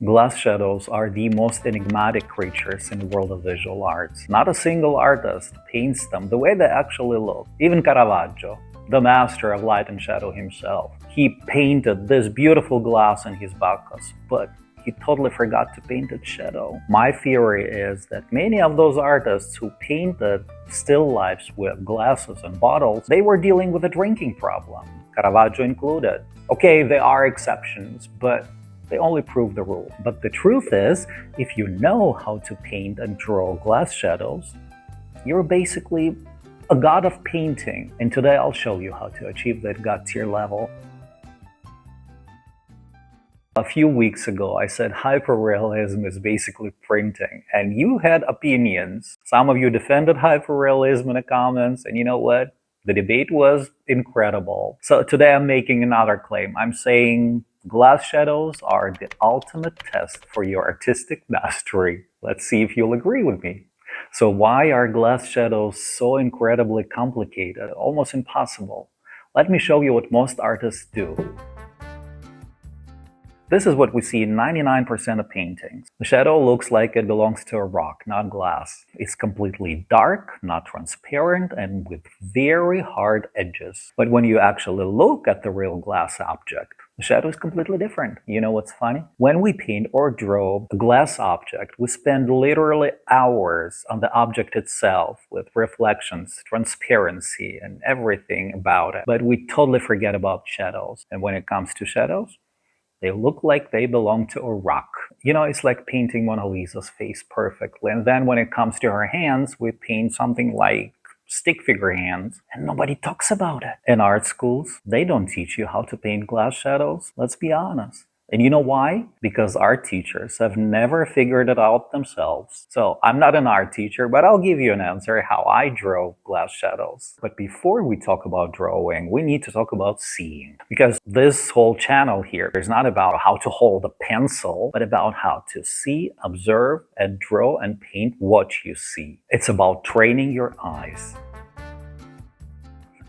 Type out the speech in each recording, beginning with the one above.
Glass shadows are the most enigmatic creatures in the world of visual arts. Not a single artist paints them the way they actually look. Even Caravaggio, the master of light and shadow himself, he painted this beautiful glass in his Bacchus, but he totally forgot to paint its shadow. My theory is that many of those artists who painted still lifes with glasses and bottles, they were dealing with a drinking problem, Caravaggio included. Okay, there are exceptions, but they only prove the rule. But the truth is, if you know how to paint and draw glass shadows, you're basically a god of painting. And today I'll show you how to achieve that god tier level. A few weeks ago, I said hyperrealism is basically printing, and you had opinions. Some of you defended hyperrealism in the comments, and you know what? The debate was incredible. So today I'm making another claim. I'm saying glass shadows are the ultimate test for your artistic mastery. Let's see if you'll agree with me. So why are glass shadows so incredibly complicated, almost impossible? Let me show you what most artists do. This is what we see in 99% of paintings. The shadow looks like it belongs to a rock, not glass. It's completely dark, not transparent, and with very hard edges. But when you actually look at the real glass object, the shadow is completely different. You know what's funny? When we paint or draw a glass object, we spend literally hours on the object itself with reflections, transparency, and everything about it. But we totally forget about shadows. And when it comes to shadows, they look like they belong to a rock. You know, it's like painting Mona Lisa's face perfectly. And then when it comes to her hands, we paint something like stick figure hands, and nobody talks about it. In art schools, they don't teach you how to paint glass shadows. Let's be honest. And you know why? Because art teachers have never figured it out themselves. So I'm not an art teacher, but I'll give you an answer how I draw glass shadows. But before we talk about drawing, we need to talk about seeing. Because this whole channel here is not about how to hold a pencil, but about how to see, observe, and draw and paint what you see. It's about training your eyes.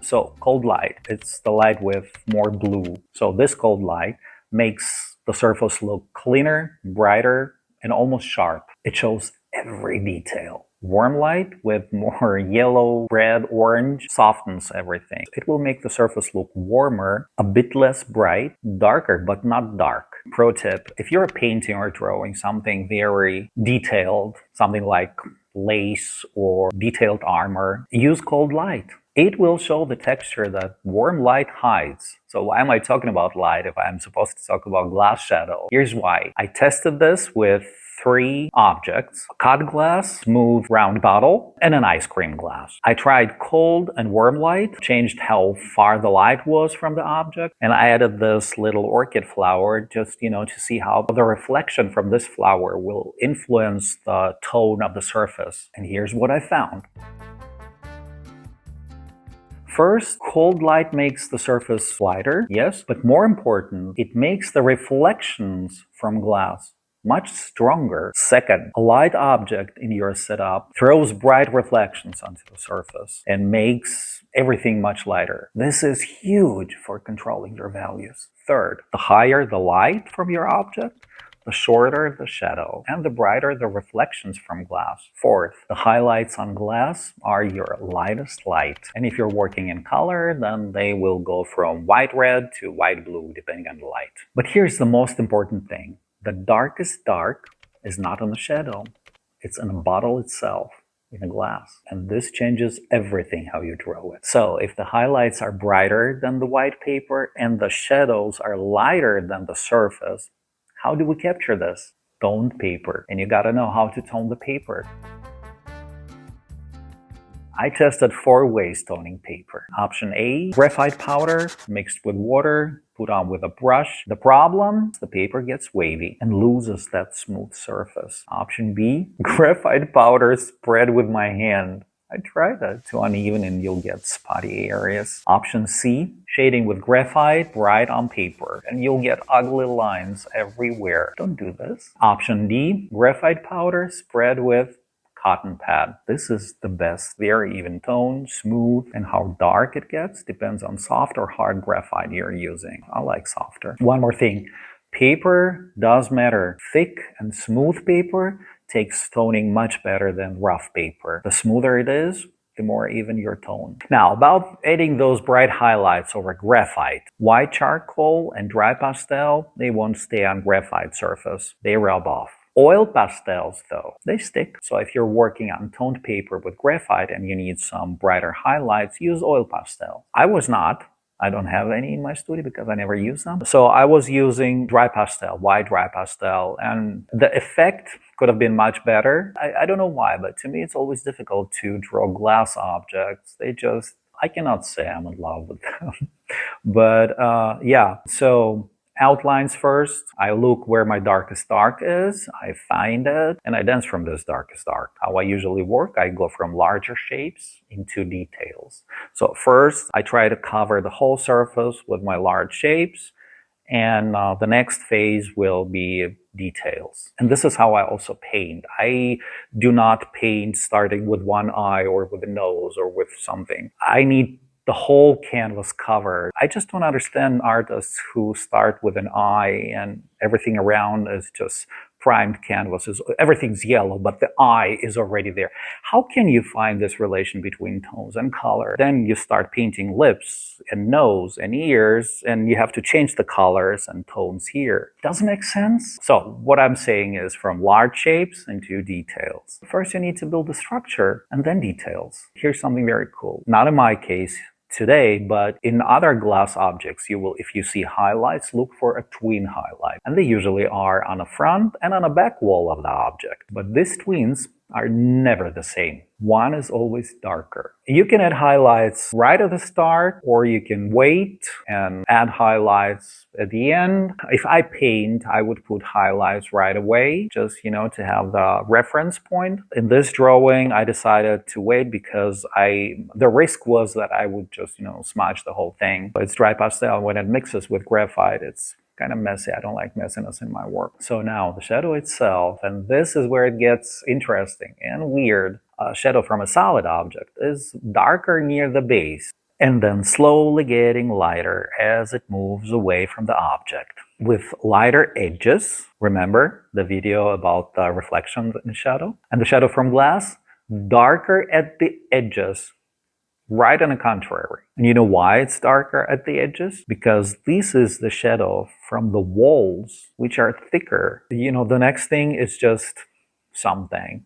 So cold light, it's the light with more blue. So this cold light makes the surface look cleaner, brighter, and almost sharp. It shows every detail. Warm light with more yellow, red, orange softens everything. It will make the surface look warmer, a bit less bright, darker but not dark. Pro tip, if you're painting or drawing something very detailed, something like lace or detailed armor, use cold light. It will show the texture that warm light hides. So why am I talking about light if I'm supposed to talk about glass shadow? Here's why. I tested this with 3 objects: a cut glass, smooth round bottle, and an ice cream glass. I tried cold and warm light, changed how far the light was from the object, and I added this little orchid flower just, to see how the reflection from this flower will influence the tone of the surface. And here's what I found. First, cold light makes the surface lighter, yes, but more important, it makes the reflections from glass much stronger. Second, a light object in your setup throws bright reflections onto the surface and makes everything much lighter. This is huge for controlling your values. Third, the higher the light from your object, the shorter the shadow, and the brighter the reflections from glass. Fourth, the highlights on glass are your lightest light. And if you're working in color, then they will go from white-red to white-blue, depending on the light. But here's the most important thing. The darkest dark is not on the shadow. It's in the bottle itself, in a glass. And this changes everything how you draw it. So if the highlights are brighter than the white paper and the shadows are lighter than the surface, how do we capture this? Toned paper. And you gotta know how to tone the paper. I tested 4 ways toning paper. Option A, graphite powder mixed with water, put on with a brush. The problem? The paper gets wavy and loses that smooth surface. Option B, graphite powder spread with my hand. I tried that. Too uneven and you'll get spotty areas. Option C, shading with graphite right on paper, and you'll get ugly lines everywhere. Don't do this. Option D, graphite powder spread with cotton pad. This is the best. Very even tone, smooth, and how dark it gets depends on soft or hard graphite you're using. I like softer. One more thing. Paper does matter. Thick and smooth paper takes toning much better than rough paper. The smoother it is, the more even your tone. Now, about adding those bright highlights over graphite. White charcoal and dry pastel, they won't stay on graphite surface. They rub off. Oil pastels, though, they stick. So if you're working on toned paper with graphite and you need some brighter highlights, use oil pastel. I was not. I don't have any in my studio because I never use them. So I was using dry pastel, white dry pastel, and the effect could have been much better. I don't know why, but to me it's always difficult to draw glass objects. I cannot say I'm in love with them. But yeah, so outlines first. I look where my darkest dark is, I find it, and I dance from this darkest dark. How I usually work, I go from larger shapes into details. So first, I try to cover the whole surface with my large shapes, and the next phase will be details. And this is how I also paint. I do not paint starting with one eye or with a nose or with something. I need the whole canvas covered. I just don't understand artists who start with an eye and everything around is just primed canvases. Everything's yellow, but the eye is already there. How can you find this relation between tones and color? Then you start painting lips and nose and ears, and you have to change the colors and tones here. Doesn't make sense? So what I'm saying is from large shapes into details. First, you need to build the structure and then details. Here's something very cool. Not in my case today, but in other glass objects, if you see highlights, look for a twin highlight. And they usually are on a front and on a back wall of the object. But these twins are never the same. One is always darker. You can add highlights right at the start, or you can wait and add highlights at the end. If I paint, I would put highlights right away, just, to have the reference point. In this drawing, I decided to wait because the risk was that I would just, smudge the whole thing. But it's dry pastel. When it mixes with graphite, it's kind of messy. I don't like messiness in my work. So now the shadow itself, and this is where it gets interesting and weird. A shadow from a solid object is darker near the base and then slowly getting lighter as it moves away from the object. With lighter edges, remember the video about the reflection in shadow? And the shadow from glass, darker at the edges. Right on the contrary. And you know why it's darker at the edges? Because this is the shadow from the walls, which are thicker. The next thing is just something.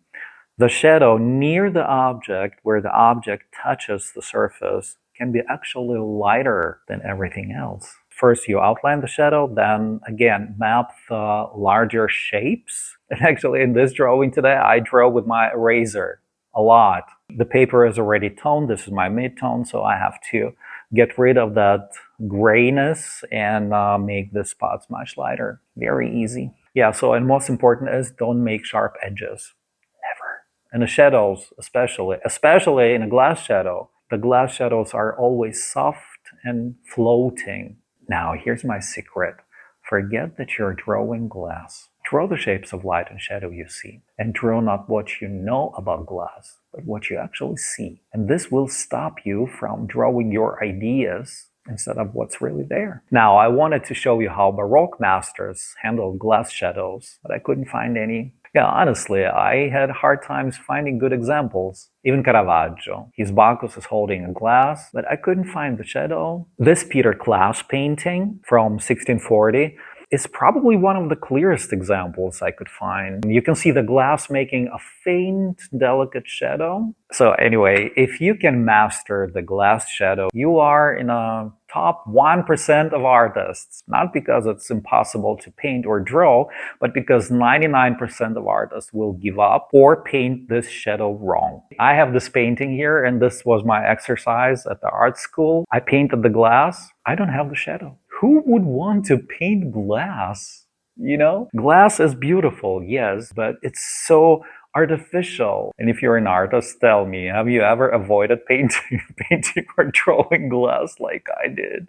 The shadow near the object, where the object touches the surface, can be actually lighter than everything else. First, you outline the shadow, then again, map the larger shapes. And actually, in this drawing today, I draw with my eraser a lot. The paper is already toned. This is my mid-tone, so I have to get rid of that grayness and make the spots much lighter. Very easy. Yeah, and most important is don't make sharp edges. Never. And the shadows, especially in a glass shadow, the glass shadows are always soft and floating. Now, here's my secret. Forget that you're drawing glass. Draw the shapes of light and shadow you see, and draw not what you know about glass, but what you actually see. And this will stop you from drawing your ideas instead of what's really there. Now, I wanted to show you how Baroque masters handled glass shadows, but I couldn't find any. Yeah, honestly, I had hard times finding good examples. Even Caravaggio. His Bacchus is holding a glass, but I couldn't find the shadow. This Peter Clash painting from 1640 is probably one of the clearest examples I could find. You can see the glass making a faint, delicate shadow. So anyway, if you can master the glass shadow, you are in a top 1% of artists. Not because it's impossible to paint or draw, but because 99% of artists will give up or paint this shadow wrong. I have this painting here, and this was my exercise at the art school. I painted the glass. I don't have the shadow. Who would want to paint glass? Glass is beautiful, yes, but it's so artificial. And if you're an artist, tell me, have you ever avoided painting or drawing glass like I did?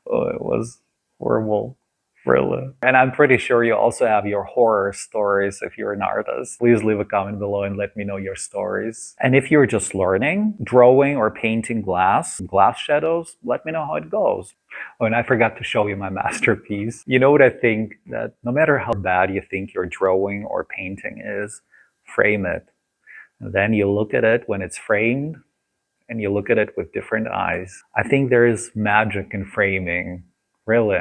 Oh, it was horrible. Really. And I'm pretty sure you also have your horror stories if you're an artist. Please leave a comment below and let me know your stories. And if you're just learning, drawing or painting glass shadows, let me know how it goes. Oh, and I forgot to show you my masterpiece. You know what I think? That no matter how bad you think your drawing or painting is, frame it. And then you look at it when it's framed and you look at it with different eyes. I think there is magic in framing, really.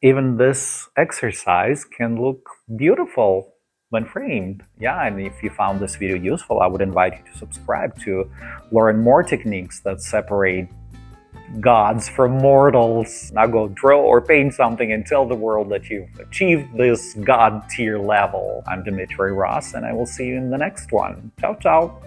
Even this exercise can look beautiful when framed. Yeah, and if you found this video useful, I would invite you to subscribe to learn more techniques that separate gods from mortals. Now go draw or paint something and tell the world that you've achieved this god tier level. I'm Dimitri Ross, and I will see you in the next one. Ciao, ciao!